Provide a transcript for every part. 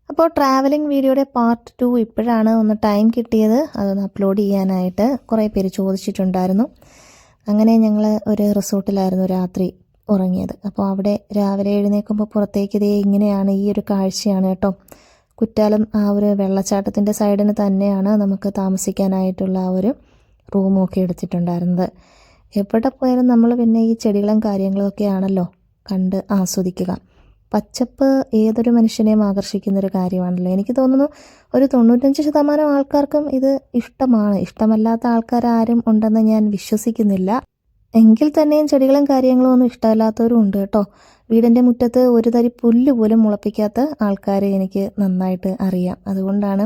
അപ്പോൾ ട്രാവലിംഗ് വീഡിയോയുടെ പാർട്ട് 2 ഇപ്പോഴാണ് ഒന്ന് ടൈം കിട്ടിയത്. അതൊന്ന് അപ്ലോഡ് ചെയ്യാനായിട്ട് കുറേ പേര് ചോദിച്ചിട്ടുണ്ടായിരുന്നു. അങ്ങനെ ഞങ്ങൾ ഒരു റിസോർട്ടിലായിരുന്നു രാത്രി ഉറങ്ങിയത്. അപ്പോൾ അവിടെ രാവിലെ എഴുന്നേൽക്കുമ്പോൾ പുറത്തേക്ക് ഇതേ ഇങ്ങനെയാണ്, ഈ ഒരു കാഴ്ചയാണ് കേട്ടോ. കുറ്റാലം ആ ഒരു വെള്ളച്ചാട്ടത്തിൻ്റെ സൈഡിന് തന്നെയാണ് നമുക്ക് താമസിക്കാനായിട്ടുള്ള ആ ഒരു റൂമൊക്കെ എടുത്തിട്ടുണ്ടായിരുന്നത്. എവിടെ പോയാലും നമ്മൾ പിന്നെ ഈ ചെടികളും കാര്യങ്ങളും ഒക്കെ ആണല്ലോ കണ്ട് ആസ്വദിക്കുക. പച്ചപ്പ് ഏതൊരു മനുഷ്യനെയും ആകർഷിക്കുന്നൊരു കാര്യമാണല്ലോ. എനിക്ക് തോന്നുന്നു ഒരു 95% ആൾക്കാർക്കും ഇത് ഇഷ്ടമാണ്. ഇഷ്ടമല്ലാത്ത ആൾക്കാരും ഉണ്ടെന്ന് ഞാൻ വിശ്വസിക്കുന്നില്ല. എങ്കിൽ തന്നെയും ചെടികളും കാര്യങ്ങളും ഒന്നും ഇഷ്ടമല്ലാത്തവരും ഉണ്ട് കേട്ടോ. വീടിൻ്റെ മുറ്റത്ത് ഒരു തരി പുല്ല് പോലും മുളപ്പിക്കാത്ത ആൾക്കാരെ എനിക്ക് നന്നായിട്ട് അറിയാം. അതുകൊണ്ടാണ്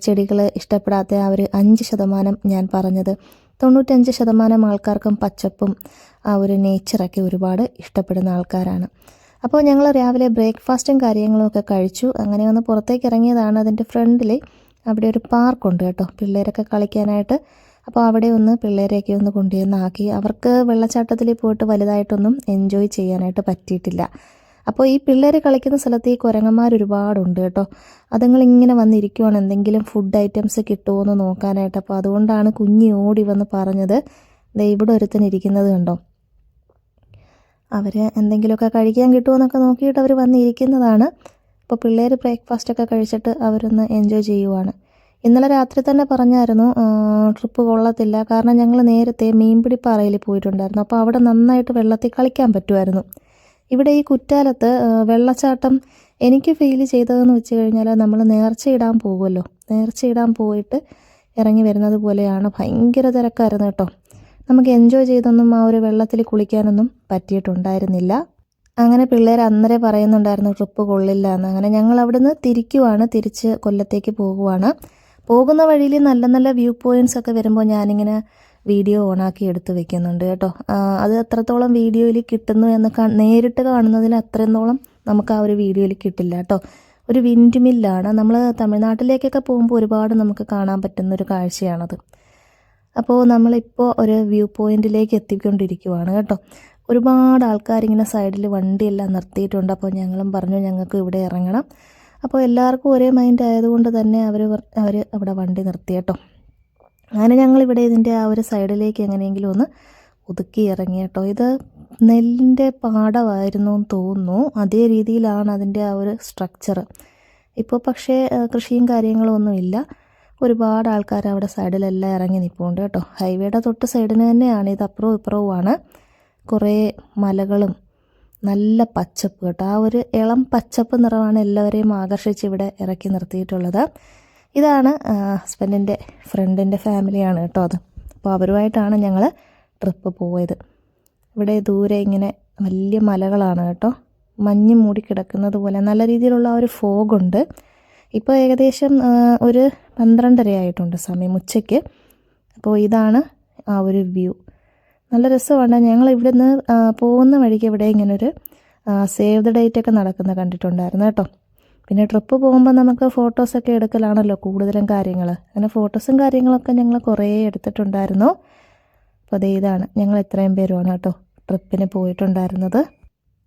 ചെടികൾ ഇഷ്ടപ്പെടാത്ത ആ ഒരു 5% ഞാൻ പറഞ്ഞത്. 95% ആൾക്കാർക്കും പച്ചപ്പും ആ ഒരു നേച്ചറൊക്കെ ഒരുപാട് ഇഷ്ടപ്പെടുന്ന ആൾക്കാരാണ്. അപ്പോൾ ഞങ്ങൾ രാവിലെ ബ്രേക്ക്ഫാസ്റ്റും കാര്യങ്ങളുമൊക്കെ കഴിച്ചു. അങ്ങനെ ഒന്ന് പുറത്തേക്ക് ഇറങ്ങിയതാണ്. അതിൻ്റെ ഫ്രണ്ടിൽ അവിടെ ഒരു പാർക്കുണ്ട് കേട്ടോ, പിള്ളേരൊക്കെ കളിക്കാനായിട്ട്. അപ്പോൾ അവിടെ ഒന്ന് പിള്ളേരെയൊക്കെ ഒന്ന് കൊണ്ടുവന്നാക്കി. അവർക്ക് വെള്ളച്ചാട്ടത്തിൽ പോയിട്ട് വലുതായിട്ടൊന്നും എൻജോയ് ചെയ്യാനായിട്ട് പറ്റിയിട്ടില്ല. അപ്പോൾ ഈ പിള്ളേർ കളിക്കുന്ന സ്ഥലത്ത് ഈ കുരങ്ങന്മാർ ഒരുപാടുണ്ട് കേട്ടോ. അതുങ്ങളിങ്ങനെ വന്നിരിക്കുവാണ് എന്തെങ്കിലും ഫുഡ് ഐറ്റംസ് കിട്ടുമോ എന്ന് നോക്കാനായിട്ട്. അപ്പോൾ അതുകൊണ്ടാണ് കുഞ്ഞി ഓടി വന്ന് പറഞ്ഞത്, ദേ ഇവിടെ ഒരുത്തനിരിക്കുന്നത് കണ്ടോ. അവർ എന്തെങ്കിലുമൊക്കെ കഴിക്കാൻ കിട്ടുമെന്നൊക്കെ നോക്കിയിട്ട് അവർ വന്നിരിക്കുന്നതാണ്. അപ്പോൾ പിള്ളേർ ബ്രേക്ക്ഫാസ്റ്റൊക്കെ കഴിച്ചിട്ട് അവരൊന്ന് എൻജോയ് ചെയ്യുവാണ്. ഇന്നലെ രാത്രി തന്നെ പറഞ്ഞായിരുന്നു ട്രിപ്പ് കൊള്ളത്തില്ല, കാരണം ഞങ്ങൾ നേരത്തെ മീൻപിടിപ്പാറയിൽ പോയിട്ടുണ്ടായിരുന്നു. അപ്പോൾ അവിടെ നന്നായിട്ട് വെള്ളത്തിൽ കളിക്കാൻ പറ്റുമായിരുന്നു. ഇവിടെ ഈ കുറ്റാലത്ത് വെള്ളച്ചാട്ടം എനിക്ക് ഫീൽ ചെയ്തതെന്ന് വെച്ച് കഴിഞ്ഞാൽ, നമ്മൾ നേർച്ചയിടാൻ പോകുമല്ലോ, നേർച്ചയിടാൻ പോയിട്ട് ഇറങ്ങി വരുന്നത് പോലെയാണ്. ഭയങ്കര തിരക്കായിരുന്നു കേട്ടോ. നമുക്ക് എൻജോയ് ചെയ്തൊന്നും ആ ഒരു വെള്ളത്തിൽ കുളിക്കാനൊന്നും പറ്റിയിട്ടുണ്ടായിരുന്നില്ല. അങ്ങനെ പിള്ളേർ അന്നേരം പറയുന്നുണ്ടായിരുന്നു ട്രിപ്പ് കൊള്ളില്ല എന്ന്. അങ്ങനെ ഞങ്ങൾ അവിടുന്ന് തിരിച്ച് കൊല്ലത്തേക്ക് പോകുവാണ്. പോകുന്ന വഴിയിൽ നല്ല നല്ല വ്യൂ പോയിൻറ്റ്സ് ഒക്കെ വരുമ്പോൾ ഞാനിങ്ങനെ വീഡിയോ ഓണാക്കി എടുത്ത് വെക്കുന്നുണ്ട് കേട്ടോ. അത് എത്രത്തോളം വീഡിയോയിൽ കിട്ടുന്നു എന്ന് നേരിട്ട് കാണുന്നതിൽ അത്രത്തോളം നമുക്ക് ആ ഒരു വീഡിയോയിൽ കിട്ടില്ല കേട്ടോ. ഒരു വിൻഡ് മില്ലാണ്. നമ്മൾ തമിഴ്നാട്ടിലേക്കൊക്കെ പോകുമ്പോൾ ഒരുപാട് നമുക്ക് കാണാൻ പറ്റുന്നൊരു കാഴ്ചയാണത്. അപ്പോൾ നമ്മളിപ്പോൾ ഒരു വ്യൂ പോയിൻറ്റിലേക്ക് എത്തിക്കൊണ്ടിരിക്കുവാണ് കേട്ടോ. ഒരുപാട് ആൾക്കാരിങ്ങനെ സൈഡിൽ വണ്ടിയെല്ലാം നിർത്തിയിട്ടുണ്ട്. അപ്പോൾ ഞങ്ങളും പറഞ്ഞു ഞങ്ങൾക്ക് ഇവിടെ ഇറങ്ങണം. അപ്പോൾ എല്ലാവർക്കും ഒരേ മൈൻഡ് ആയതുകൊണ്ട് തന്നെ അവർ അവിടെ വണ്ടി നിർത്തി കേട്ടോ. അങ്ങനെ ഞങ്ങളിവിടെ ഇതിൻ്റെ ആ ഒരു സൈഡിലേക്ക് എങ്ങനെയെങ്കിലും ഒന്ന് ഒതുക്കി ഇറങ്ങി കേട്ടോ. ഇത് നെല്ലിൻ്റെ പാടമായിരുന്നു എന്ന് തോന്നുന്നു. അതേ രീതിയിലാണ് അതിൻ്റെ ആ ഒരു സ്ട്രക്ചർ. ഇപ്പോൾ പക്ഷേ കൃഷിയും കാര്യങ്ങളും ഒന്നുമില്ല. ഒരുപാട് ആൾക്കാർ അവിടെ സൈഡിലെല്ലാം ഇറങ്ങി നിൽപ്പുണ്ട് കേട്ടോ. ഹൈവേയുടെ തൊട്ട് സൈഡിന് തന്നെയാണ് ഇത്. അപ്പുറവും ഇപ്പുറവുമാണ് കുറേ മലകളും നല്ല പച്ചപ്പ് കേട്ടോ. ആ ഒരു ഇളം പച്ചപ്പ് നിറമാണ് എല്ലാവരെയും ആകർഷിച്ച് ഇവിടെ ഇറക്കി നിർത്തിയിട്ടുള്ളത്. ഇതാണ് ഹസ്ബൻഡിൻ്റെ ഫ്രണ്ടിൻ്റെ ഫാമിലിയാണ് കേട്ടോ അത്. അപ്പോൾ അവരുമായിട്ടാണ് ഞങ്ങൾ ട്രിപ്പ് പോയത്. ഇവിടെ ദൂരെ ഇങ്ങനെ വലിയ മലകളാണ് കേട്ടോ. മഞ്ഞ് മൂടി കിടക്കുന്നത് പോലെ നല്ല രീതിയിലുള്ള ഒരു ഫോഗുണ്ട്. ഇപ്പോൾ ഏകദേശം ഒരു 12:30 ആയിട്ടുണ്ട് സമയം, ഉച്ചയ്ക്ക്. അപ്പോൾ ഇതാണ് ആ ഒരു വ്യൂ. നല്ല രസമാണ്. ഞങ്ങൾ ഇവിടുന്ന് പോകുന്ന വഴിക്ക് ഇവിടെ ഇങ്ങനൊരു സേവ് ദ ഡേറ്റ് ഒക്കെ നടക്കുന്ന കണ്ടിട്ടുണ്ടായിരുന്നു കേട്ടോ. പിന്നെ ട്രിപ്പ് പോകുമ്പോൾ നമുക്ക് ഫോട്ടോസൊക്കെ എടുക്കലാണല്ലോ കൂടുതലും കാര്യങ്ങൾ. അങ്ങനെ ഫോട്ടോസും കാര്യങ്ങളൊക്കെ ഞങ്ങൾ കുറേ എടുത്തിട്ടുണ്ടായിരുന്നു. അപ്പോൾ അതേ ഇതാണ്, ഞങ്ങൾ ഇത്രയും പേരുമാണ് കേട്ടോ ട്രിപ്പിന് പോയിട്ടുണ്ടായിരുന്നത്.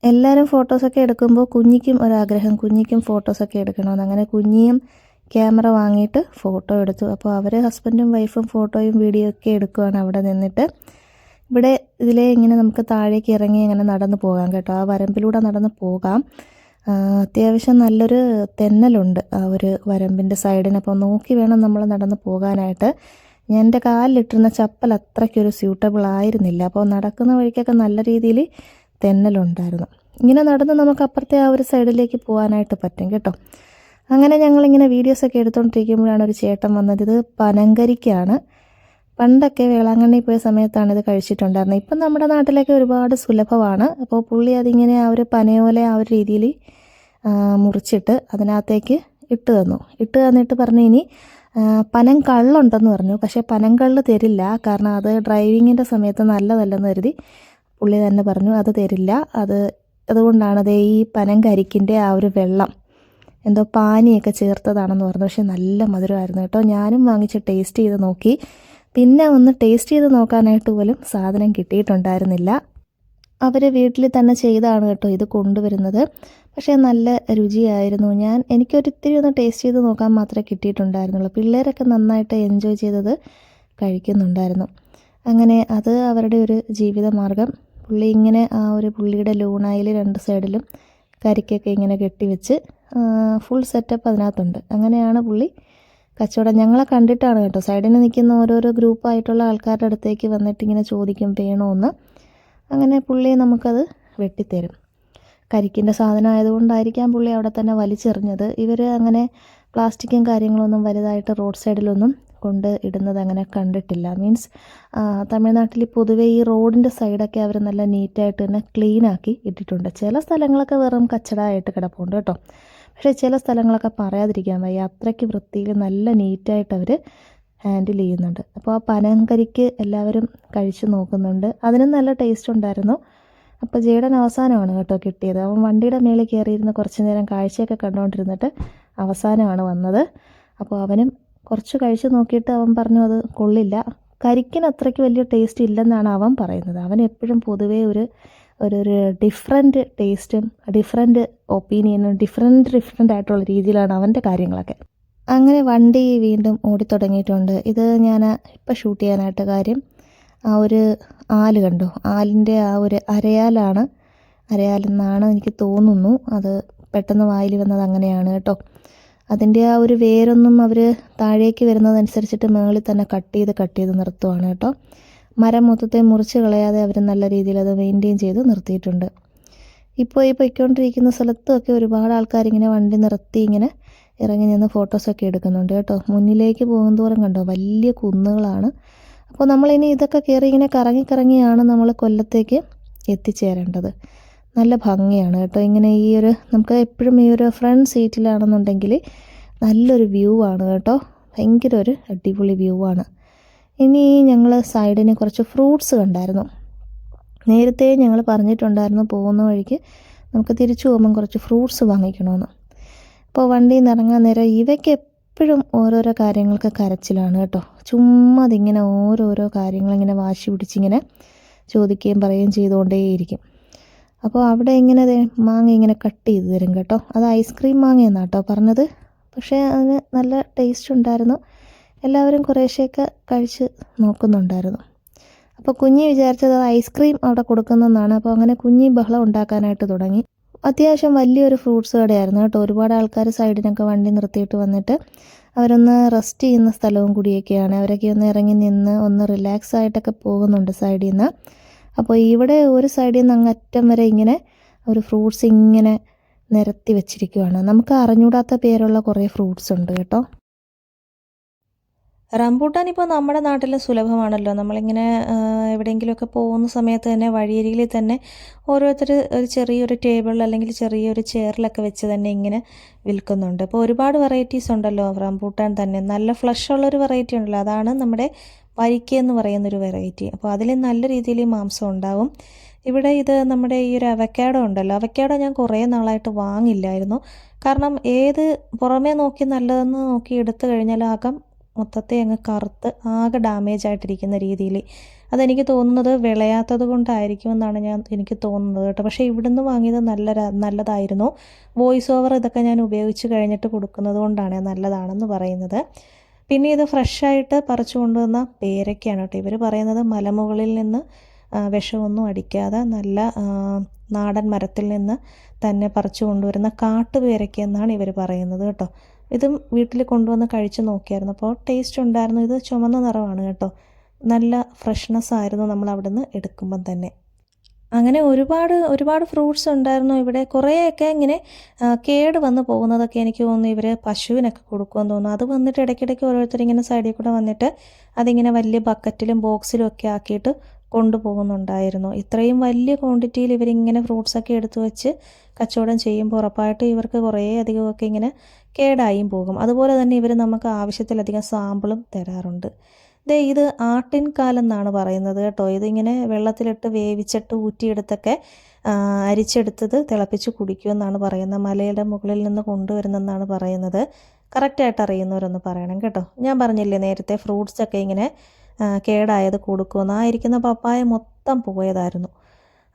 എല്ലാവരും ഫോട്ടോസൊക്കെ എടുക്കുമ്പോൾ കുഞ്ഞിക്കും ഒരാഗ്രഹം, കുഞ്ഞിക്കും ഫോട്ടോസൊക്കെ എടുക്കണമെന്ന്. അങ്ങനെ കുഞ്ഞിയും ക്യാമറ വാങ്ങിയിട്ട് ഫോട്ടോ എടുത്തു. അപ്പോൾ അവർ ഹസ്ബൻഡും വൈഫും ഫോട്ടോയും വീഡിയോ ഒക്കെ എടുക്കുകയാണ് അവിടെ നിന്നിട്ട്. ഇവിടെ ഇതിലെ ഇങ്ങനെ നമുക്ക് താഴേക്ക് ഇറങ്ങി ഇങ്ങനെ നടന്നു പോകാം കേട്ടോ. ആ വരമ്പിലൂടെ നടന്ന് പോകാം. അത്യാവശ്യം നല്ലൊരു തെന്നലുണ്ട് ആ ഒരു വരമ്പിൻ്റെ സൈഡിന്. അപ്പോൾ നോക്കി വേണം നമ്മൾ നടന്ന് പോകാനായിട്ട്. എൻ്റെ കാലിലിട്ടിരുന്ന ചപ്പൽ അത്രയ്ക്കൊരു സ്യൂട്ടബിൾ ആയിരുന്നില്ല. അപ്പോൾ നടക്കുന്ന വഴിക്കൊക്കെ നല്ല രീതിയിൽ തെന്നലുണ്ടായിരുന്നു. ഇങ്ങനെ നടന്ന് നമുക്ക് അപ്പുറത്തെ ആ ഒരു സൈഡിലേക്ക് പോകാനായിട്ട് പറ്റും കേട്ടോ. അങ്ങനെ ഞങ്ങളിങ്ങനെ വീഡിയോസൊക്കെ എടുത്തുകൊണ്ടിരിക്കുമ്പോഴാണ് ഒരു ചേട്ടൻ വന്നത്. ഇത് പനങ്കരിക്കാണ്. പണ്ടൊക്കെ വേളാങ്കണ്ണി പോയ സമയത്താണ് ഇത് കഴിച്ചിട്ടുണ്ടായിരുന്നത്. ഇപ്പം നമ്മുടെ നാട്ടിലൊക്കെ ഒരുപാട് സുലഭമാണ്. അപ്പോൾ പുള്ളി അതിങ്ങനെ ആ ഒരു പനയോല ആ ഒരു രീതിയിൽ മുറിച്ചിട്ട് അതിനകത്തേക്ക് ഇട്ട് തന്നിട്ട് പറഞ്ഞു ഇനി പനങ്കള്ളുണ്ടെന്ന് പറഞ്ഞു. പക്ഷേ പനങ്കള്ള് തരില്ല, കാരണം അത് ഡ്രൈവിങ്ങിൻ്റെ സമയത്ത് നല്ലതല്ലെന്ന് കരുതി പുള്ളി തന്നെ പറഞ്ഞു അത് തരില്ല. അതുകൊണ്ടാണ് അതേ ഈ പനങ്കരിക്കിൻ്റെ ആ ഒരു വെള്ളം എന്തോ പാനിയൊക്കെ ചേർത്തതാണെന്ന് പറഞ്ഞു. പക്ഷേ നല്ല മധുരമായിരുന്നു കേട്ടോ. ഞാനും വാങ്ങിച്ച് ടേസ്റ്റ് ചെയ്ത് നോക്കി. പിന്നെ ഒന്ന് ടേസ്റ്റ് ചെയ്ത് നോക്കാനായിട്ട് പോലും സാധനം കിട്ടിയിട്ടുണ്ടായിരുന്നില്ല. അവർ വീട്ടിൽ തന്നെ ചെയ്താണ് കേട്ടോ ഇത് കൊണ്ടുവരുന്നത്. പക്ഷേ നല്ല രുചിയായിരുന്നു. എനിക്കൊരിത്തിരി ഒന്ന് ടേസ്റ്റ് ചെയ്ത് നോക്കാൻ മാത്രമേ കിട്ടിയിട്ടുണ്ടായിരുന്നുള്ളൂ. പിള്ളേരൊക്കെ നന്നായിട്ട് എൻജോയ് ചെയ്തത് കഴിക്കുന്നുണ്ടായിരുന്നു. അങ്ങനെ അത് അവരുടെ ഒരു ജീവിതമാർഗ്ഗം. പുള്ളി ഇങ്ങനെ ആ ഒരു പുള്ളിയുടെ ലൂണായിൽ 2 സൈഡിലും കരിക്കൊക്കെ ഇങ്ങനെ കെട്ടിവെച്ച് ഫുൾ സെറ്റപ്പ് അതിനകത്തുണ്ട്. അങ്ങനെയാണ് പുള്ളി കച്ചവടം. ഞങ്ങളെ കണ്ടിട്ടാണ് കേട്ടോ, സൈഡിൽ നിൽക്കുന്ന ഓരോരോ ഗ്രൂപ്പായിട്ടുള്ള ആൾക്കാരുടെ അടുത്തേക്ക് വന്നിട്ട് ഇങ്ങനെ ചോദിക്കും വേണമെന്ന്. അങ്ങനെ പുള്ളി നമുക്കത് വെട്ടിത്തരും. കരിക്കിൻ്റെ സാധനം ആയതുകൊണ്ടായിരിക്കാം പുള്ളി അവിടെ തന്നെ വലിച്ചെറിഞ്ഞത്. ഇവർ അങ്ങനെ പ്ലാസ്റ്റിക്കും കാര്യങ്ങളൊന്നും വലുതായിട്ട് റോഡ് സൈഡിലൊന്നും കൊണ്ട് ഇടുന്നത് അങ്ങനെ കണ്ടിട്ടില്ല. മീൻസ് തമിഴ്നാട്ടിൽ പൊതുവേ ഈ റോഡിൻ്റെ സൈഡൊക്കെ അവർ നല്ല നീറ്റായിട്ട് തന്നെ ക്ലീനാക്കി ഇട്ടിട്ടുണ്ട്. ചില സ്ഥലങ്ങളൊക്കെ വെറും കച്ചടമായിട്ട് കിടപ്പുണ്ട് കേട്ടോ. പക്ഷേ ചില സ്ഥലങ്ങളൊക്കെ പറയാതിരിക്കാൻ വയ്യ, അത്രയ്ക്ക് വൃത്തിയിൽ നല്ല നീറ്റായിട്ട് അവർ ഹാൻഡിൽ ചെയ്യുന്നുണ്ട്. അപ്പോൾ ആ പനങ്കരിക്ക് എല്ലാവരും കഴിച്ച് നോക്കുന്നുണ്ട്. അതിനും നല്ല ടേസ്റ്റ് ഉണ്ടായിരുന്നു. അപ്പോൾ ജേഡൻ അവസാനമാണ് കേട്ടോ കിട്ടിയത്. അവൻ വണ്ടിയുടെ മേളിൽ കയറിയിരുന്ന് കുറച്ച് നേരം കാഴ്ചയൊക്കെ കണ്ടുകൊണ്ടിരുന്നിട്ട് അവസാനമാണ് വന്നത്. അപ്പോൾ അവനും കുറച്ച് കഴിച്ച് നോക്കിയിട്ട് അവൻ പറഞ്ഞു അത് കൊള്ളില്ല, കരിക്കിന് അത്രയ്ക്ക് വലിയ ടേസ്റ്റ് ഇല്ലെന്നാണ് അവൻ പറയുന്നത്. അവൻ എപ്പോഴും പൊതുവേ ഒരു ഡിഫറെൻറ്റ് ടേസ്റ്റും ഡിഫറെൻറ്റ് ഒപ്പീനിയനും ഡിഫറെൻ്റ് ആയിട്ടുള്ള രീതിയിലാണ് അവൻ്റെ കാര്യങ്ങളൊക്കെ. അങ്ങനെ വണ്ടി വീണ്ടും ഓടിത്തുടങ്ങിയിട്ടുണ്ട്. ഇത് ഞാൻ ഇപ്പം ഷൂട്ട് ചെയ്യാനായിട്ട് കാര്യം, ആ ഒരു ആല് കണ്ടോ, ആലിൻ്റെ ആ ഒരു അരയാലെന്നാണ് എനിക്ക് തോന്നുന്നു. അത് പെട്ടെന്ന് വായിൽ വന്നത് അങ്ങനെയാണ് കേട്ടോ. അതിൻ്റെ ആ ഒരു വേരൊന്നും അവർ താഴേക്ക് വരുന്നതനുസരിച്ചിട്ട് മുകളിൽ തന്നെ കട്ട് ചെയ്ത് നിർത്തുവാണ് കേട്ടോ. മരം മൊത്തത്തെ മുറിച്ച് കളയാതെ അവർ നല്ല രീതിയിൽ അത് മെയിൻറ്റെയിൻ ചെയ്ത് നിർത്തിയിട്ടുണ്ട്. ഇപ്പോൾ ഈ പൊയ്ക്കൊണ്ടിരിക്കുന്ന സ്ഥലത്തുമൊക്കെ ഒരുപാട് ആൾക്കാരിങ്ങനെ വണ്ടി നിർത്തി ഇങ്ങനെ ഇറങ്ങി നിന്ന് ഫോട്ടോസൊക്കെ എടുക്കുന്നുണ്ട് കേട്ടോ. മുന്നിലേക്ക് പോകുന്തോറും കണ്ടോ വലിയ കുന്നുകളാണ്. അപ്പോൾ നമ്മളിനി ഇതൊക്കെ കയറി ഇങ്ങനെ കറങ്ങിയാണ് നമ്മൾ കൊല്ലത്തേക്ക് എത്തിച്ചേരേണ്ടത്. നല്ല ഭംഗിയാണ് കേട്ടോ. ഇങ്ങനെ നമുക്ക് എപ്പോഴും ഈ ഒരു ഫ്രണ്ട് സീറ്റിലാണെന്നുണ്ടെങ്കിൽ നല്ലൊരു വ്യൂ ആണ് കേട്ടോ. ഭയങ്കര ഒരു അടിപൊളി വ്യൂ ആണ്. ഇനി ഞങ്ങൾ സൈഡിന് കുറച്ച് ഫ്രൂട്ട്സ് കണ്ടായിരുന്നു. നേരത്തെ ഞങ്ങൾ പറഞ്ഞിട്ടുണ്ടായിരുന്നു പോകുന്ന വഴിക്ക് നമുക്ക് തിരിച്ചു പോകുമ്പം കുറച്ച് ഫ്രൂട്ട്സ് വാങ്ങിക്കണമെന്ന്. അപ്പോൾ വണ്ടിയിൽ നിന്ന് ഇറങ്ങാൻ നേരം ഇവയ്ക്ക് എപ്പോഴും ഓരോരോ കാര്യങ്ങൾക്ക് കരച്ചിലാണ് കേട്ടോ. ചുമ്മാ അതിങ്ങനെ ഓരോരോ കാര്യങ്ങളിങ്ങനെ വാശി പിടിച്ചിങ്ങനെ ചോദിക്കുകയും പറയുകയും ചെയ്തുകൊണ്ടേയിരിക്കും. അപ്പോൾ അവിടെ ഇങ്ങനെ മാങ്ങ ഇങ്ങനെ കട്ട് ചെയ്ത് തരും കേട്ടോ. അത് ഐസ്ക്രീം മാങ്ങയെന്നാണ് കേട്ടോ പറഞ്ഞത്. പക്ഷേ അതിന് നല്ല ടേസ്റ്റ് ഉണ്ടായിരുന്നു. എല്ലാവരും കുറേശ്ശെയൊക്കെ കഴിച്ച് നോക്കുന്നുണ്ടായിരുന്നു. അപ്പോൾ കുഞ്ഞി വിചാരിച്ചത് അത് ഐസ്ക്രീം അവിടെ കൊടുക്കുന്നതെന്നാണ്. അപ്പോൾ അങ്ങനെ കുഞ്ഞി ബഹളം ഉണ്ടാക്കാനായിട്ട് തുടങ്ങി. അത്യാവശ്യം വലിയൊരു ഫ്രൂട്ട്സ് കടയായിരുന്നു കേട്ടോ. ഒരുപാട് ആൾക്കാർ സൈഡിനൊക്കെ വണ്ടി നിർത്തിയിട്ട് വന്നിട്ട് അവരൊന്ന് റെസ്റ്റ് ചെയ്യുന്ന സ്ഥലവും കൂടിയൊക്കെയാണ്. അവരൊക്കെ ഒന്ന് ഇറങ്ങി നിന്ന് ഒന്ന് റിലാക്സ് ആയിട്ടൊക്കെ പോകുന്നുണ്ട് സൈഡിൽ നിന്ന്. അപ്പോൾ ഇവിടെ ഒരു സൈഡിൽ നിന്ന് അങ്ങറ്റം വരെ ഇങ്ങനെ ഒരു ഫ്രൂട്ട്സ് ഇങ്ങനെ നിരത്തി വെച്ചിരിക്കുകയാണ്. നമുക്ക് അറിഞ്ഞൂടാത്ത പേരുള്ള കുറേ ഫ്രൂട്ട്സ് ഉണ്ട് കേട്ടോ. റംബൂട്ടാൻ ഇപ്പോൾ നമ്മുടെ നാട്ടിൽ സുലഭമാണല്ലോ. നമ്മളിങ്ങനെ എവിടെയെങ്കിലുമൊക്കെ പോകുന്ന സമയത്ത് തന്നെ വഴിയരികിൽ തന്നെ ഓരോരുത്തർ ഒരു ചെറിയൊരു ടേബിളിൽ അല്ലെങ്കിൽ ചെറിയൊരു ചെയറിലൊക്കെ വെച്ച് തന്നെ ഇങ്ങനെ വിൽക്കുന്നുണ്ട്. അപ്പോൾ ഒരുപാട് വെറൈറ്റീസ് ഉണ്ടല്ലോ റംബൂട്ടാൻ തന്നെ. നല്ല ഫ്ലഷ് ഉള്ളൊരു വെറൈറ്റി ഉണ്ടല്ലോ, അതാണ് നമ്മുടെ വരിക്ക എന്ന് പറയുന്നൊരു വെറൈറ്റി. അപ്പോൾ അതിൽ നല്ല രീതിയിൽ മാംസം ഉണ്ടാവും. ഇവിടെ ഇത് നമ്മുടെ ഈ ഒരു അവക്കാഡോ ഉണ്ടല്ലോ, അവക്കാഡോ ഞാൻ കുറേ നാളായിട്ട് വാങ്ങില്ലായിരുന്നു. കാരണം ഏത് പുറമേ നോക്കി നല്ലതെന്ന് നോക്കി എടുത്തു കഴിഞ്ഞാൽ അകം മൊത്തത്തെ അങ്ങ് കറുത്ത് ആകെ ഡാമേജ് ആയിട്ടിരിക്കുന്ന രീതിയിൽ. അതെനിക്ക് തോന്നുന്നത് വിളയാത്തത് കൊണ്ടായിരിക്കുമെന്നാണ് എനിക്ക് തോന്നുന്നത് കേട്ടോ. പക്ഷേ ഇവിടുന്ന് വാങ്ങിയത് നല്ലതായിരുന്നു. വോയിസ് ഓവർ ഇതൊക്കെ ഞാൻ ഉപയോഗിച്ച് കഴിഞ്ഞിട്ട് കൊടുക്കുന്നത് കൊണ്ടാണ് നല്ലതാണെന്ന് പറയുന്നത്. പിന്നെ ഇത് ഫ്രഷായിട്ട് പറിച്ചു കൊണ്ടുവന്ന പേരയ്ക്കാണ് കേട്ടോ. ഇവർ പറയുന്നത് മലമുകളിൽ നിന്ന് വിഷമൊന്നും അടിക്കാതെ നല്ല നാടൻ മരത്തിൽ നിന്ന് തന്നെ പറിച്ചു കൊണ്ടുവരുന്ന കാട്ടുപേരയ്ക്ക എന്നാണ് ഇവർ പറയുന്നത് കേട്ടോ. ഇതും വീട്ടിൽ കൊണ്ടുവന്ന് കഴിച്ച് നോക്കിയായിരുന്നു. അപ്പോൾ ടേസ്റ്റ് ഉണ്ടായിരുന്നു. ഇത് ചുമന്ന നിറമാണ് കേട്ടോ. നല്ല ഫ്രഷ്നെസ് ആയിരുന്നു നമ്മൾ അവിടെ നിന്ന് എടുക്കുമ്പം തന്നെ. അങ്ങനെ ഒരുപാട് ഫ്രൂട്ട്സ് ഉണ്ടായിരുന്നു ഇവിടെ. കുറേയൊക്കെ ഇങ്ങനെ കേട് വന്ന് പോകുന്നതൊക്കെ എനിക്ക് തോന്നുന്നു ഇവർ പശുവിനൊക്കെ കൊടുക്കുമെന്ന് തോന്നുന്നു. അത് വന്നിട്ട് ഇടയ്ക്കിടയ്ക്ക് ഓരോരുത്തരിങ്ങനെ സൈഡിൽ കൂടെ വന്നിട്ട് അതിങ്ങനെ വലിയ ബക്കറ്റിലും ബോക്സിലും ഒക്കെ ആക്കിയിട്ട് കൊണ്ടുപോകുന്നുണ്ടായിരുന്നു. ഇത്രയും വലിയ ക്വാണ്ടിറ്റിയിൽ ഇവരിങ്ങനെ ഫ്രൂട്ട്സൊക്കെ എടുത്തു വെച്ച് കച്ചവടം ചെയ്യുമ്പോൾ ഉറപ്പായിട്ട് ഇവർക്ക് കുറേ അധികമൊക്കെ ഇങ്ങനെ കേടായും പോകും. അതുപോലെ തന്നെ ഇവർ നമുക്ക് ആവശ്യത്തിലധികം സാമ്പിളും തരാറുണ്ട്. ഇത് ആട്ടിൻകാലെന്നാണ് പറയുന്നത് കേട്ടോ. ഇതിങ്ങനെ വെള്ളത്തിലിട്ട് വേവിച്ചിട്ട് ഊറ്റിയെടുത്തൊക്കെ അരിച്ചെടുത്തത് തിളപ്പിച്ച് കുടിക്കുമെന്നാണ് പറയുന്നത്. മലയുടെ മുകളിൽ നിന്ന് കൊണ്ടുവരുന്നെന്നാണ് പറയുന്നത്. കറക്റ്റായിട്ട് അറിയുന്നവരൊന്ന് പറയണം കേട്ടോ. ഞാൻ പറഞ്ഞില്ലേ നേരത്തെ ഫ്രൂട്ട്സൊക്കെ ഇങ്ങനെ കേടായത് കൊടുക്കുമെന്ന്. ആ ഇരിക്കുന്ന പപ്പായ മൊത്തം പോയതായിരുന്നു.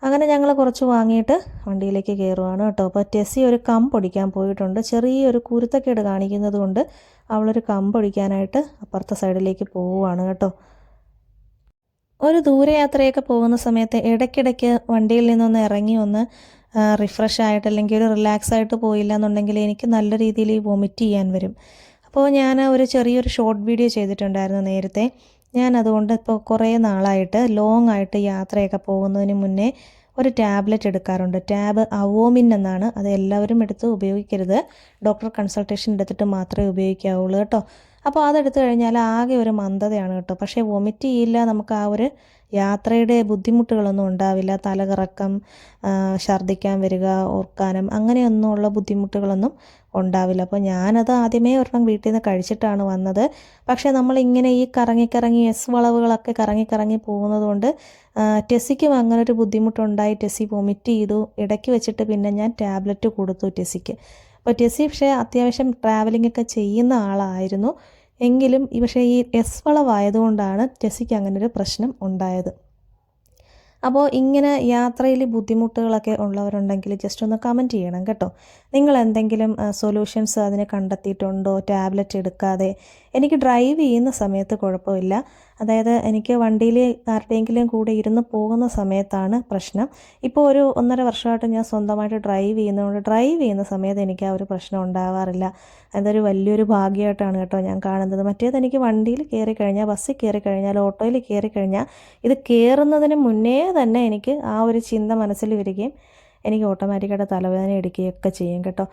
അങ്ങനെ ഞങ്ങൾ കുറച്ച് വാങ്ങിയിട്ട് വണ്ടിയിലേക്ക് കയറുവാണ് കേട്ടോ. അപ്പോൾ ടെസ്സി ഒരു കമ്പൊടിക്കാൻ പോയിട്ടുണ്ട്. ചെറിയൊരു കുരുത്തക്കേട് കാണിക്കുന്നത് കൊണ്ട് അവളൊരു കമ്പൊടിക്കാനായിട്ട് അപ്പുറത്തെ സൈഡിലേക്ക് പോവുകയാണ് കേട്ടോ. ഒരു ദൂരയാത്രയൊക്കെ പോകുന്ന സമയത്ത് ഇടയ്ക്കിടയ്ക്ക് വണ്ടിയിൽ നിന്നൊന്ന് ഇറങ്ങി ഒന്ന് റിഫ്രഷ് ആയിട്ട് അല്ലെങ്കിൽ ഒരു റിലാക്സ് ആയിട്ട് പോയില്ല എന്നുണ്ടെങ്കിൽ എനിക്ക് നല്ല രീതിയിൽ വൊമിറ്റ് ചെയ്യാൻ വരും. അപ്പോൾ ഞാൻ ഒരു ചെറിയൊരു ഷോർട്ട് വീഡിയോ ചെയ്തിട്ടുണ്ടായിരുന്നു നേരത്തെ. ഞാൻ അതുകൊണ്ട് ഇപ്പോൾ കുറേ നാളായിട്ട് ലോങ് ആയിട്ട് യാത്രയൊക്കെ പോകുന്നതിന് മുന്നേ ഒരു ടാബ്ലറ്റ് എടുക്കാറുണ്ട്. ടാബ് അവോമിൻ എന്നാണ്. അത് എല്ലാവരും എടുത്ത് ഉപയോഗിക്കരുത്. ഡോക്ടർ കൺസൾട്ടേഷൻ എടുത്തിട്ട് മാത്രമേ ഉപയോഗിക്കാവുള്ളൂ കേട്ടോ. അപ്പോൾ അതെടുത്തു കഴിഞ്ഞാൽ ആകെ ഒരു മന്ദതയാണ് കേട്ടോ. പക്ഷേ വൊമിറ്റ് ചെയ്യില്ല, നമുക്ക് ആ ഒരു യാത്രയുടെ ബുദ്ധിമുട്ടുകളൊന്നും ഉണ്ടാവില്ല. തലകറക്കം, ഛർദ്ദിക്കാൻ വരിക, ഓർക്കാനം അങ്ങനെയൊന്നുമുള്ള ബുദ്ധിമുട്ടുകളൊന്നും ഉണ്ടാവില്ല. അപ്പോൾ ഞാനത് ആദ്യമേ ഒരെണ്ണം വീട്ടിൽ നിന്ന് കഴിച്ചിട്ടാണ് വന്നത്. പക്ഷേ നമ്മളിങ്ങനെ ഈ കറങ്ങി എസ് വളവുകളൊക്കെ കറങ്ങി പോകുന്നത് കൊണ്ട് ടെസ്സിക്കും അങ്ങനൊരു ബുദ്ധിമുട്ടുണ്ടായി. ടെസ്സി വൊമിറ്റ് ചെയ്തു. ഇടയ്ക്ക് വെച്ചിട്ട് പിന്നെ ഞാൻ ടാബ്ലറ്റ് കൊടുത്തു ടെസ്സിക്ക്. അപ്പോൾ ടെസ്സി പക്ഷേ അത്യാവശ്യം ട്രാവലിംഗ് ഒക്കെ ചെയ്യുന്ന ആളായിരുന്നു. എങ്കിലും പക്ഷേ ഈ എസ് വളവായതുകൊണ്ടാണ് ടെസ്സിക്ക് അങ്ങനൊരു പ്രശ്നം ഉണ്ടായത്. അപ്പോൾ ഇങ്ങനെ യാത്രയിൽ ബുദ്ധിമുട്ടുകളൊക്കെ ഉള്ളവരുണ്ടെങ്കിൽ ജസ്റ്റ് ഒന്ന് കമൻറ്റ് ചെയ്യണം കേട്ടോ. നിങ്ങൾ എന്തെങ്കിലും സൊല്യൂഷൻസ് അതിന് കണ്ടെത്തിയിട്ടുണ്ടോ? ടാബ്ലറ്റ് എടുക്കാതെ എനിക്ക് ഡ്രൈവ് ചെയ്യുന്ന സമയത്ത് കുഴപ്പമില്ല. അതായത് എനിക്ക് വണ്ടിയിൽ ആരുടെയെങ്കിലും കൂടെ ഇരുന്ന് പോകുന്ന സമയത്താണ് പ്രശ്നം. ഇപ്പോൾ ഒരു 1.5 വർഷമായിട്ട് ഞാൻ സ്വന്തമായിട്ട് ഡ്രൈവ് ചെയ്യുന്നതുകൊണ്ട് ഡ്രൈവ് ചെയ്യുന്ന സമയത്ത് എനിക്ക് ആ ഒരു പ്രശ്നം ഉണ്ടാവാറില്ല. അതൊരു വലിയൊരു ഭാഗ്യമായിട്ടാണ് കേട്ടോ ഞാൻ കാണുന്നത്. മറ്റേത് എനിക്ക് വണ്ടിയിൽ കയറിക്കഴിഞ്ഞാൽ, ബസ്സിൽ കയറിക്കഴിഞ്ഞാൽ, ഓട്ടോയിൽ കയറിക്കഴിഞ്ഞാൽ ഇത് കയറുന്നതിന് മുന്നേ തന്നെ എനിക്ക് ആ ഒരു ചിന്ത മനസ്സിൽ വരികയും എനിക്ക് ഓട്ടോമാറ്റിക്കായിട്ട് തലവേദന എടുക്കുകയൊക്കെ ചെയ്യും കേട്ടോ.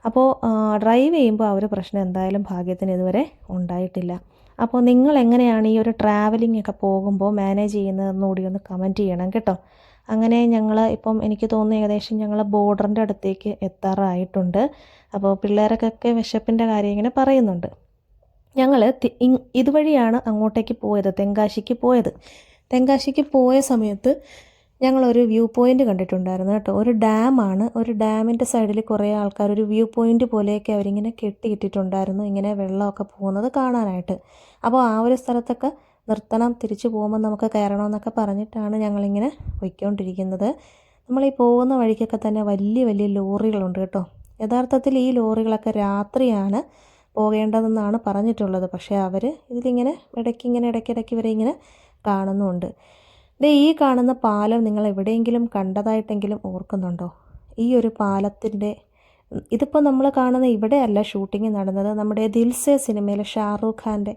അപ്പോൾ ഡ്രൈവ് ചെയ്യുമ്പോൾ ആ ഒരു പ്രശ്നം എന്തായാലും ഭാഗ്യത്തിന് ഇതുവരെ ഉണ്ടായിട്ടില്ല. അപ്പോൾ നിങ്ങൾ എങ്ങനെയാണ് ഈ ഒരു ട്രാവലിംഗ് ഒക്കെ പോകുമ്പോൾ മാനേജ് ചെയ്യുന്നതെന്ന് കൂടി ഒന്ന് കമൻറ്റ് ചെയ്യണം കേട്ടോ. അങ്ങനെ ഞങ്ങൾ ഇപ്പം എനിക്ക് തോന്നുന്നു ഏകദേശം ഞങ്ങൾ ബോർഡറിൻ്റെ അടുത്തേക്ക് എത്താറായിട്ടുണ്ട്. അപ്പോൾ പിള്ളേർക്കൊക്കെ വിശപ്പിൻ്റെ കാര്യം ഇങ്ങനെ പറയുന്നുണ്ട്. ഞങ്ങൾ ഇതുവഴിയാണ് അങ്ങോട്ടേക്ക് പോയത്, തെങ്കാശിക്ക് പോയത്. തെങ്കാശിക്ക് പോയ സമയത്ത് ഞങ്ങളൊരു വ്യൂ പോയിൻ്റ് കണ്ടിട്ടുണ്ടായിരുന്നു കേട്ടോ. ഒരു ഡാമാണ്. ഒരു ഡാമിൻ്റെ സൈഡിൽ കുറേ ആൾക്കാർ ഒരു വ്യൂ പോയിൻ്റ് പോലെയൊക്കെ അവരിങ്ങനെ കെട്ടിയിട്ടിട്ടുണ്ടായിരുന്നു, ഇങ്ങനെ വെള്ളമൊക്കെ പോകുന്നത് കാണാനായിട്ട്. അപ്പോൾ ആ ഒരു സ്ഥലത്തൊക്കെ നിർത്തണം, തിരിച്ചു പോകുമ്പോൾ നമുക്ക് കയറണമെന്നൊക്കെ പറഞ്ഞിട്ടാണ് ഞങ്ങളിങ്ങനെ പോയിക്കൊണ്ടിരിക്കുന്നത്. നമ്മളീ പോകുന്ന വഴിക്കൊക്കെ തന്നെ വലിയ ലോറികളുണ്ട് കേട്ടോ. യഥാർത്ഥത്തിൽ ഈ ലോറികളൊക്കെ രാത്രിയാണ് പോകേണ്ടതെന്നാണ് പറഞ്ഞിട്ടുള്ളത്. പക്ഷേ അവർ ഇതിലിങ്ങനെ ഇടയ്ക്കിടയ്ക്ക് വരെ ഇങ്ങനെ കാണുന്നുമുണ്ട്. ഈ കാണുന്ന പാലം നിങ്ങൾ എവിടെയെങ്കിലും കണ്ടതായിട്ടെങ്കിലും ഓർക്കുന്നുണ്ടോ? ഈ ഒരു പാലത്തിൻ്റെ ഇതിപ്പോൾ നമ്മൾ കാണുന്ന ഇവിടെയല്ല ഷൂട്ടിങ് നടന്നത്. നമ്മുടെ ദിൽസേ സിനിമയിലെ ഷാറൂഖ് ഖാൻ്റെ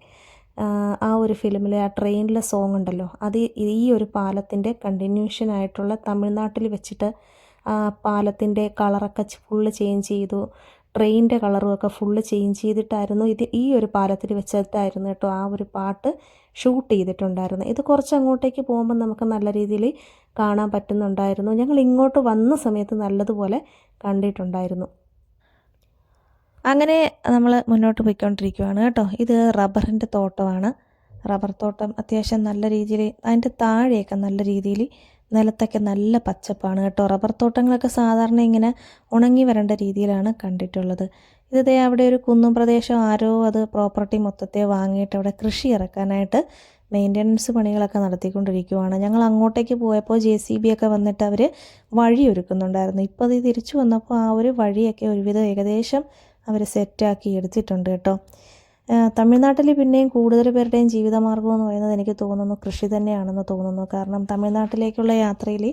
ആ ഒരു ഫിലിമിലെ ആ ട്രെയിനിലെ സോങ് ഉണ്ടല്ലോ, അത് ഈ ഒരു പാലത്തിൻ്റെ കണ്ടിന്യൂഷൻ ആയിട്ടുള്ള തമിഴ്നാട്ടിൽ വെച്ചിട്ട് പാലത്തിൻ്റെ കളറൊക്കെ ഫുള്ള് ചേഞ്ച് ചെയ്തു. ട്രെയിനിൻ്റെ കളറുമൊക്കെ ഫുള്ള് ചേഞ്ച് ചെയ്തിട്ടായിരുന്നു ഇത് ഈ ഒരു പാലത്തിൽ വെച്ചിട്ടായിരുന്നു കേട്ടോ ആ ഒരു പാട്ട് ഷൂട്ട് ചെയ്തിട്ടുണ്ടായിരുന്നു. ഇത് കുറച്ച് അങ്ങോട്ടേക്ക് പോകുമ്പോൾ നമുക്ക് നല്ല രീതിയിൽ കാണാൻ പറ്റുന്നുണ്ടായിരുന്നു. ഞങ്ങൾ ഇങ്ങോട്ട് വന്ന സമയത്ത് നല്ലതുപോലെ കണ്ടിട്ടുണ്ടായിരുന്നു. അങ്ങനെ നമ്മൾ മുന്നോട്ട് പോയിക്കൊണ്ടിരിക്കുകയാണ് കേട്ടോ. ഇത് റബ്ബറിൻ്റെ തോട്ടമാണ്. റബ്ബർ തോട്ടം അത്യാവശ്യം നല്ല രീതിയിൽ, അതിൻ്റെ താഴെയൊക്കെ നല്ല രീതിയിൽ നിലത്തൊക്കെ നല്ല പച്ചപ്പാണ് കേട്ടോ. റബ്ബർ തോട്ടങ്ങളൊക്കെ സാധാരണ ഇങ്ങനെ ഉണങ്ങി വരേണ്ട രീതിയിലാണ് കണ്ടിട്ടുള്ളത്. ഇതേ അവിടെ ഒരു കുന്നും പ്രദേശം, ആരോ അത് പ്രോപ്പർട്ടി മൊത്തത്തെ വാങ്ങിയിട്ട് അവിടെ കൃഷി ഇറക്കാനായിട്ട് മെയിൻ്റനൻസ് പണികളൊക്കെ നടത്തിക്കൊണ്ടിരിക്കുകയാണ്. ഞങ്ങൾ അങ്ങോട്ടേക്ക് പോയപ്പോൾ JCB ഒക്കെ വന്നിട്ട് അവർ വഴി ഒരുക്കുന്നുണ്ടായിരുന്നു. ഇപ്പോൾ അത് തിരിച്ചു വന്നപ്പോൾ ആ ഒരു വഴിയൊക്കെ ഒരുവിധം ഏകദേശം അവർ സെറ്റാക്കി എടുത്തിട്ടുണ്ട് കേട്ടോ. തമിഴ്നാട്ടിൽ പിന്നെയും കൂടുതൽ പേരുടെയും ജീവിതമാർഗ്ഗം എന്ന് പറയുന്നത് എനിക്ക് തോന്നുന്നു കൃഷി തന്നെയാണെന്ന് തോന്നുന്നു. കാരണം തമിഴ്നാട്ടിലേക്കുള്ള യാത്രയിൽ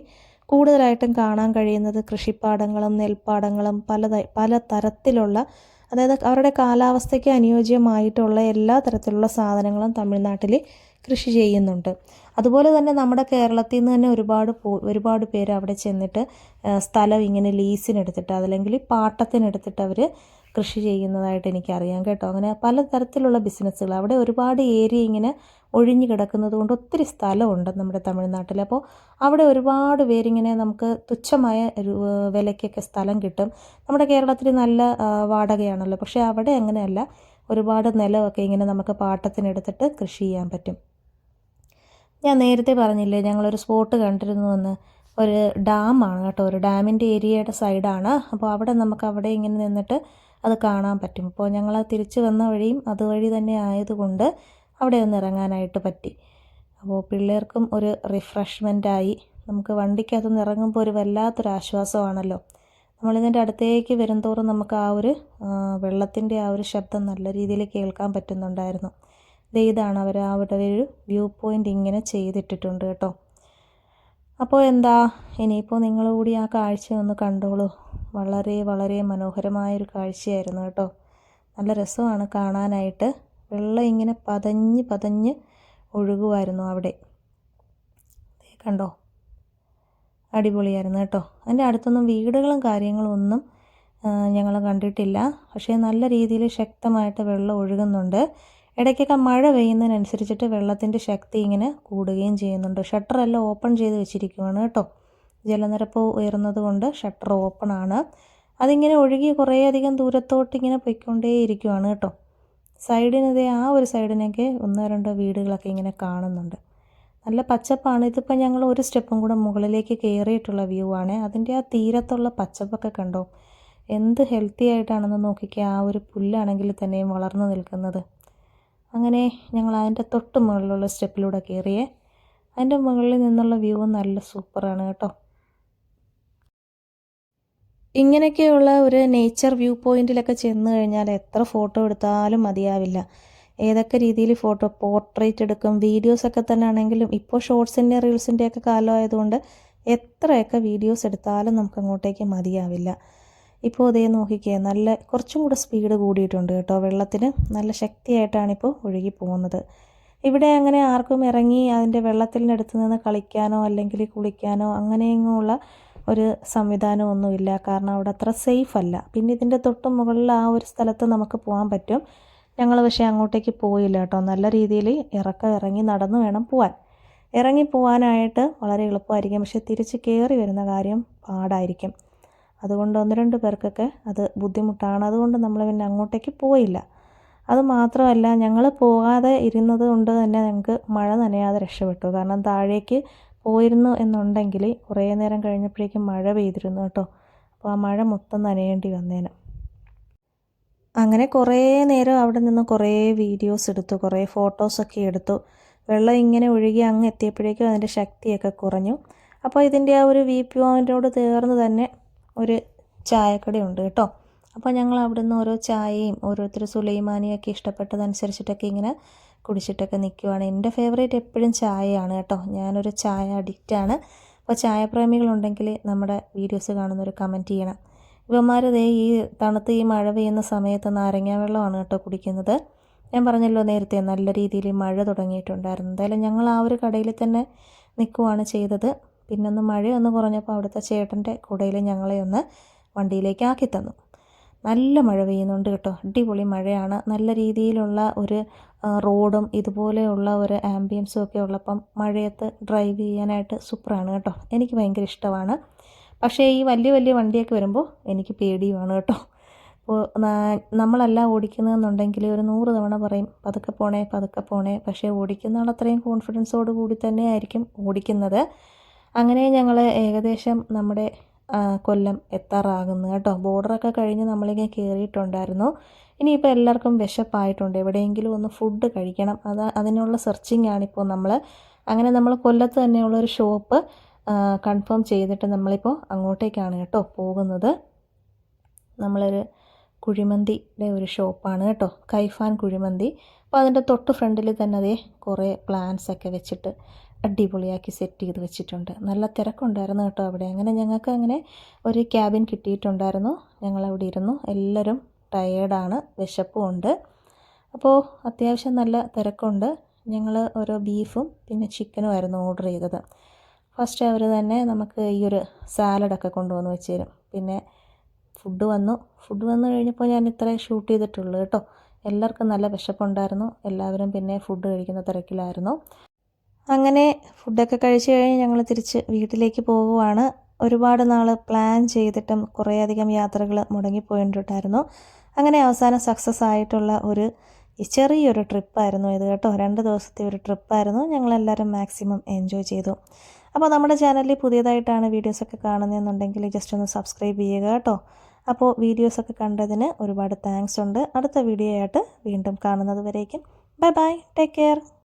കൂടുതലായിട്ടും കാണാൻ കഴിയുന്നത് കൃഷിപ്പാടങ്ങളും നെൽപ്പാടങ്ങളും പല തരത്തിലുള്ള, അതായത് അവരുടെ കാലാവസ്ഥയ്ക്ക് അനുയോജ്യമായിട്ടുള്ള എല്ലാ തരത്തിലുള്ള സാധനങ്ങളും തമിഴ്നാട്ടിൽ കൃഷി ചെയ്യുന്നുണ്ട്. അതുപോലെ തന്നെ നമ്മുടെ കേരളത്തിൽ നിന്ന് തന്നെ ഒരുപാട് പേര് അവിടെ ചെന്നിട്ട് സ്ഥലം ഇങ്ങനെ ലീസിനെടുത്തിട്ട് അതല്ലെങ്കിൽ പാട്ടത്തിനെടുത്തിട്ട് അവർ കൃഷി ചെയ്യുന്നതായിട്ട് എനിക്കറിയാം കേട്ടോ. അങ്ങനെ പലതരത്തിലുള്ള ബിസിനസ്സുകൾ അവിടെ ഒരുപാട് ഏരിയ ഇങ്ങനെ ഒഴിഞ്ഞു കിടക്കുന്നത് കൊണ്ട് ഒത്തിരി സ്ഥലമുണ്ട് നമ്മുടെ തമിഴ്നാട്ടിൽ. അപ്പോൾ അവിടെ ഒരുപാട് പേരിങ്ങനെ നമുക്ക് തുച്ഛമായ വിലയ്ക്കൊക്കെ സ്ഥലം കിട്ടും. നമ്മുടെ കേരളത്തിൽ നല്ല വാടകയാണല്ലോ, പക്ഷേ അവിടെ അങ്ങനെയല്ല. ഒരുപാട് നിലമൊക്കെ ഇങ്ങനെ നമുക്ക് പാട്ടത്തിനെടുത്തിട്ട് കൃഷി ചെയ്യാൻ പറ്റും. ഞാൻ നേരത്തെ പറഞ്ഞില്ലേ ഞങ്ങളൊരു സ്പോട്ട് കണ്ടിരുന്നുവെന്ന്, ഒരു ഡാമാണ് കേട്ടോ. ഒരു ഡാമിൻ്റെ ഏരിയയുടെ സൈഡാണ്. അപ്പോൾ അവിടെ ഇങ്ങനെ നിന്നിട്ട് അത് കാണാൻ പറ്റും. അപ്പോൾ ഞങ്ങൾ തിരിച്ചു വന്ന വഴിയും അതുവഴി തന്നെ ആയതുകൊണ്ട് അവിടെ ഒന്ന് ഇറങ്ങാനായിട്ട് പറ്റി. അപ്പോൾ പിള്ളേർക്കും ഒരു റിഫ്രഷ്മെൻറ്റായി, നമുക്ക് വണ്ടിക്കകത്തുനിന്ന് ഇറങ്ങുമ്പോൾ ഒരു വല്ലാത്തൊരു ആശ്വാസമാണല്ലോ. നമ്മളിതിൻ്റെ അടുത്തേക്ക് വരുംതോറും നമുക്ക് ആ ഒരു വെള്ളത്തിൻ്റെ ആ ഒരു ശബ്ദം നല്ല രീതിയിൽ കേൾക്കാൻ പറ്റുന്നുണ്ടായിരുന്നു. ഇതാണ് അവർ അവിടെ ഒരു വ്യൂ പോയിൻ്റ് ഇങ്ങനെ ചെയ്തിട്ടിട്ടുണ്ട് കേട്ടോ. അപ്പോൾ എന്താ, ഇനിയിപ്പോൾ നിങ്ങൾ കൂടി ആ കാഴ്ച ഒന്ന് കണ്ടോളൂ. വളരെ വളരെ മനോഹരമായൊരു കാഴ്ചയായിരുന്നു കേട്ടോ. നല്ല രസമാണ് കാണാനായിട്ട്. വെള്ളം ഇങ്ങനെ പതഞ്ഞ് പതഞ്ഞ് ഒഴുകുമായിരുന്നു അവിടെ. കണ്ടോ, അടിപൊളിയായിരുന്നു കേട്ടോ. അതിൻ്റെ അടുത്തൊന്നും വീടുകളും കാര്യങ്ങളും ഒന്നും ഞങ്ങൾ കണ്ടിട്ടില്ല. പക്ഷേ നല്ല രീതിയിൽ ശക്തമായിട്ട് വെള്ളം ഒഴുകുന്നുണ്ട്. ഇടയ്ക്കൊക്കെ മഴ പെയ്യുന്നതിനനുസരിച്ചിട്ട് വെള്ളത്തിൻ്റെ ശക്തി ഇങ്ങനെ കൂടുകയും ചെയ്യുന്നുണ്ട്. ഷട്ടറെല്ലാം ഓപ്പൺ ചെയ്ത് വെച്ചിരിക്കുകയാണ് കേട്ടോ. ജലനിരപ്പ് ഉയർന്നത് കൊണ്ട് ഷട്ടർ ഓപ്പൺ ആണ്. അതിങ്ങനെ ഒഴുകി കുറേയധികം ദൂരത്തോട്ട് ഇങ്ങനെ പോയിക്കൊണ്ടേയിരിക്കുകയാണ് കേട്ടോ. സൈഡിനതേ ആ ഒരു സൈഡിനൊക്കെ 1-2 വീടുകളൊക്കെ ഇങ്ങനെ കാണുന്നുണ്ട്. നല്ല പച്ചപ്പാണ്. ഇതിപ്പോൾ ഞങ്ങൾ ഒരു സ്റ്റെപ്പും കൂടെ മുകളിലേക്ക് കയറിയിട്ടുള്ള വ്യൂ ആണ്. അതിൻ്റെ ആ തീരത്തുള്ള പച്ചപ്പൊക്കെ കണ്ടോ, എന്ത് ഹെൽത്തി ആയിട്ടാണെന്ന് നോക്കിക്കുക. ആ ഒരു പുല്ലാണെങ്കിൽ തന്നെയും വളർന്നു നിൽക്കുന്നത്. അങ്ങനെ ഞങ്ങൾ അതിൻ്റെ തൊട്ട് മുകളിലുള്ള സ്റ്റെപ്പിലൂടെ കയറിയേ. അതിൻ്റെ മുകളിൽ നിന്നുള്ള വ്യൂ നല്ല സൂപ്പറാണ് കേട്ടോ. ഇങ്ങനെയൊക്കെയുള്ള ഒരു നേച്ചർ വ്യൂ പോയിൻറ്റിലൊക്കെ ചെന്ന് കഴിഞ്ഞാൽ എത്ര ഫോട്ടോ എടുത്താലും മതിയാവില്ല. ഏതൊക്കെ രീതിയിൽ ഫോട്ടോ പോർട്രേറ്റ് എടുക്കും, വീഡിയോസൊക്കെ തന്നെ ആണെങ്കിലും ഇപ്പോൾ ഷോർട്സിൻ്റെ റീൽസിൻ്റെയൊക്കെ കാലമായതുകൊണ്ട് എത്രയൊക്കെ വീഡിയോസ് എടുത്താലും നമുക്ക് അങ്ങോട്ടേക്ക് മതിയാവില്ല. ഇപ്പോൾ അതേ നോക്കിക്കേ, നല്ല കുറച്ചും കൂടെ സ്പീഡ് കൂടിയിട്ടുണ്ട് കേട്ടോ. വെള്ളത്തിന് നല്ല ശക്തിയായിട്ടാണിപ്പോൾ ഒഴുകി പോകുന്നത്. ഇവിടെ അങ്ങനെ ആർക്കും ഇറങ്ങി അതിൻ്റെ വെള്ളത്തിനടുത്ത് നിന്ന് കളിക്കാനോ അല്ലെങ്കിൽ കുളിക്കാനോ അങ്ങനെയെങ്ങുമുള്ള ഒരു സംവിധാനമൊന്നുമില്ല. കാരണം അവിടെ അത്ര സേഫ് അല്ല. പിന്നെ ഇതിൻ്റെ തൊട്ട് മുകളിൽ ആ ഒരു സ്ഥലത്ത് നമുക്ക് പോകാൻ പറ്റും. ഞങ്ങൾ പക്ഷേ അങ്ങോട്ടേക്ക് പോയില്ല കേട്ടോ. നല്ല രീതിയിൽ ഇറങ്ങി നടന്നു വേണം പോകാൻ. ഇറങ്ങി പോകാനായിട്ട് വളരെ എളുപ്പമായിരിക്കും, പക്ഷേ തിരിച്ച് കയറി വരുന്ന കാര്യം പാടായിരിക്കും. അതുകൊണ്ട് 1-2 പേർക്കൊക്കെ അത് ബുദ്ധിമുട്ടാണ്. അതുകൊണ്ട് നമ്മൾ പിന്നെ അങ്ങോട്ടേക്ക് പോയില്ല. അത് മാത്രമല്ല, ഞങ്ങൾ പോകാതെ ഇരുന്നത് കൊണ്ട് തന്നെ ഞങ്ങൾക്ക് മഴ നനയാതെ രക്ഷപ്പെട്ടു. കാരണം താഴേക്ക് പോയിരുന്നു എന്നുണ്ടെങ്കിൽ കുറേ നേരം കഴിഞ്ഞപ്പോഴേക്കും മഴ പെയ്തിരുന്നു കേട്ടോ. അപ്പോൾ ആ മഴ മൊത്തം നനയേണ്ടി വന്നേനെ. അങ്ങനെ കുറേ നേരം അവിടെ നിന്ന് കുറേ വീഡിയോസ് എടുത്തു, കുറേ ഫോട്ടോസൊക്കെ എടുത്തു. വെള്ളം ഇങ്ങനെ ഒഴുകി അങ്ങ് എത്തിയപ്പോഴേക്കും അതിൻ്റെ ശക്തിയൊക്കെ കുറഞ്ഞു. അപ്പോൾ ഇതിൻ്റെ ആ ഒരു വ്യൂ പോയിൻറ്റോട് ചേർന്ന് തന്നെ ഒരു ചായക്കടയുണ്ട് കേട്ടോ. അപ്പോൾ ഞങ്ങൾ അവിടെ നിന്ന് ഓരോ ചായയും ഓരോരുത്തർ സുലൈമാനിയൊക്കെ ഇഷ്ടപ്പെട്ടതനുസരിച്ചിട്ടൊക്കെ ഇങ്ങനെ കുടിച്ചിട്ടൊക്കെ നിൽക്കുവാണ്. എൻ്റെ ഫേവറേറ്റ് എപ്പോഴും ചായയാണ് കേട്ടോ. ഞാനൊരു ചായ അഡിക്റ്റാണ്. അപ്പോൾ ചായപ്രേമികളുണ്ടെങ്കിൽ നമ്മുടെ വീഡിയോസ് കാണുന്നവർ കമൻറ്റ് ചെയ്യണം. ഇവന്മാർ ഈ തണുത്ത് ഈ മഴ പെയ്യുന്ന സമയത്ത് നാരങ്ങ വെള്ളമാണ് കേട്ടോ കുടിക്കുന്നത്. ഞാൻ പറഞ്ഞല്ലോ നേരത്തെ നല്ല രീതിയിൽ മഴ തുടങ്ങിയിട്ടുണ്ടായിരുന്നു. എന്തായാലും ഞങ്ങൾ ആ ഒരു കടയിൽ തന്നെ നിൽക്കുവാണ് ചെയ്തത്. പിന്നെ മഴയൊന്ന് കുറഞ്ഞപ്പോൾ അവിടുത്തെ ചേട്ടൻ്റെ കുടയിൽ ഞങ്ങളെ ഒന്ന് വണ്ടിയിലേക്ക് ആക്കി തന്നു. നല്ല മഴ പെയ്യുന്നുണ്ട് കേട്ടോ. അടിപൊളി മഴയാണ്. നല്ല രീതിയിലുള്ള ഒരു റോഡും ഇതുപോലെയുള്ള ഒരു ആംബിയൻസും ഒക്കെ ഉള്ളപ്പം മഴയത്ത് ഡ്രൈവ് ചെയ്യാനായിട്ട് സൂപ്പറാണ് കേട്ടോ. എനിക്ക് ഭയങ്കര ഇഷ്ടമാണ്. പക്ഷേ ഈ വലിയ വലിയ വണ്ടിയൊക്കെ വരുമ്പോൾ എനിക്ക് പേടിയുമാണ് കേട്ടോ. അപ്പോൾ നമ്മളല്ല ഓടിക്കുന്നതെന്നുണ്ടെങ്കിൽ ഒരു 100 തവണ പറയും പതുക്കെ പോണേ പതുക്കെ പോണേ. പക്ഷേ ഓടിക്കുന്ന ആൾ അത്രയും കോൺഫിഡൻസോട് കൂടി തന്നെ ആയിരിക്കും ഓടിക്കുന്നത്. അങ്ങനെ ഞങ്ങൾ ഏകദേശം നമ്മുടെ കൊല്ലം എത്താറാകുന്നു കേട്ടോ. ബോർഡറൊക്കെ കഴിഞ്ഞ് നമ്മളിങ്ങനെ കയറിയിട്ടുണ്ടായിരുന്നു. ഇനിയിപ്പോൾ എല്ലാവർക്കും വിശപ്പായിട്ടുണ്ട്, എവിടെയെങ്കിലും ഒന്ന് ഫുഡ് കഴിക്കണം. അതിനുള്ള സെർച്ചിങ് ആണിപ്പോൾ നമ്മൾ. അങ്ങനെ നമ്മൾ കൊല്ലത്ത് തന്നെയുള്ളൊരു ഷോപ്പ് കൺഫേം ചെയ്തിട്ട് നമ്മളിപ്പോൾ അങ്ങോട്ടേക്കാണ് കേട്ടോ പോകുന്നത്. നമ്മളൊരു കുഴിമന്തിയുടെ ഒരു ഷോപ്പാണ് കേട്ടോ, കൈഫാൻ കുഴിമന്തി. അപ്പോൾ അതിൻ്റെ തൊട്ട് ഫ്രണ്ടിൽ തന്നെ അതേ കുറേ പ്ലാൻസൊക്കെ വെച്ചിട്ട് അടിപൊളിയാക്കി സെറ്റ് ചെയ്ത് വെച്ചിട്ടുണ്ട്. നല്ല തിരക്കുണ്ടായിരുന്നു കേട്ടോ അവിടെ. അങ്ങനെ ഞങ്ങൾക്ക് അങ്ങനെ ഒരു ക്യാബിൻ കിട്ടിയിട്ടുണ്ടായിരുന്നു. ഞങ്ങളവിടെ ഇരുന്നു. എല്ലാവരും ടയേർഡാണ്, വിശപ്പും ഉണ്ട്. അപ്പോൾ അത്യാവശ്യം നല്ല തിരക്കുണ്ട്. ഞങ്ങൾ ഓരോ ബീഫും പിന്നെ ചിക്കനും ആയിരുന്നു ഓർഡർ ചെയ്തത്. ഫസ്റ്റ് അവർ തന്നെ നമുക്ക് ഈ ഒരു സാലഡൊക്കെ കൊണ്ടുവന്ന് വെച്ച് തരും. പിന്നെ ഫുഡ് വന്നു കഴിഞ്ഞപ്പോൾ ഞാൻ ഇത്രയും ഷൂട്ട് ചെയ്തിട്ടുള്ളൂ കേട്ടോ. എല്ലാവർക്കും നല്ല വിശപ്പുണ്ടായിരുന്നു. എല്ലാവരും പിന്നെ ഫുഡ് കഴിക്കുന്ന തിരക്കിലായിരുന്നു. അങ്ങനെ ഫുഡൊക്കെ കഴിച്ച് കഴിഞ്ഞ് ഞങ്ങൾ തിരിച്ച് വീട്ടിലേക്ക് പോകുവാണ്. ഒരുപാട് നാൾ പ്ലാൻ ചെയ്തിട്ടും കുറേയധികം യാത്രകൾ മുടങ്ങിപ്പോയിട്ടുണ്ടായിരുന്നു. അങ്ങനെ അവസാനം സക്സസ് ആയിട്ടുള്ള ഒരു ചെറിയൊരു ട്രിപ്പായിരുന്നു ഇത് കേട്ടോ. 2 ദിവസത്തെ ഒരു ട്രിപ്പായിരുന്നു. ഞങ്ങളെല്ലാവരും മാക്സിമം എൻജോയ് ചെയ്തു. അപ്പോൾ നമ്മുടെ ചാനലിൽ പുതിയതായിട്ടാണ് വീഡിയോസൊക്കെ കാണുന്നതെന്നുണ്ടെങ്കിൽ ജസ്റ്റ് ഒന്ന് സബ്സ്ക്രൈബ് ചെയ്യുക കേട്ടോ. അപ്പോൾ വീഡിയോസൊക്കെ കണ്ടതിന് ഒരുപാട് താങ്ക്സ് ഉണ്ട്. അടുത്ത വീഡിയോ ആയിട്ട് വീണ്ടും കാണുന്നത് വരേക്കും ബൈ ബൈ, ടേക്ക് കെയർ.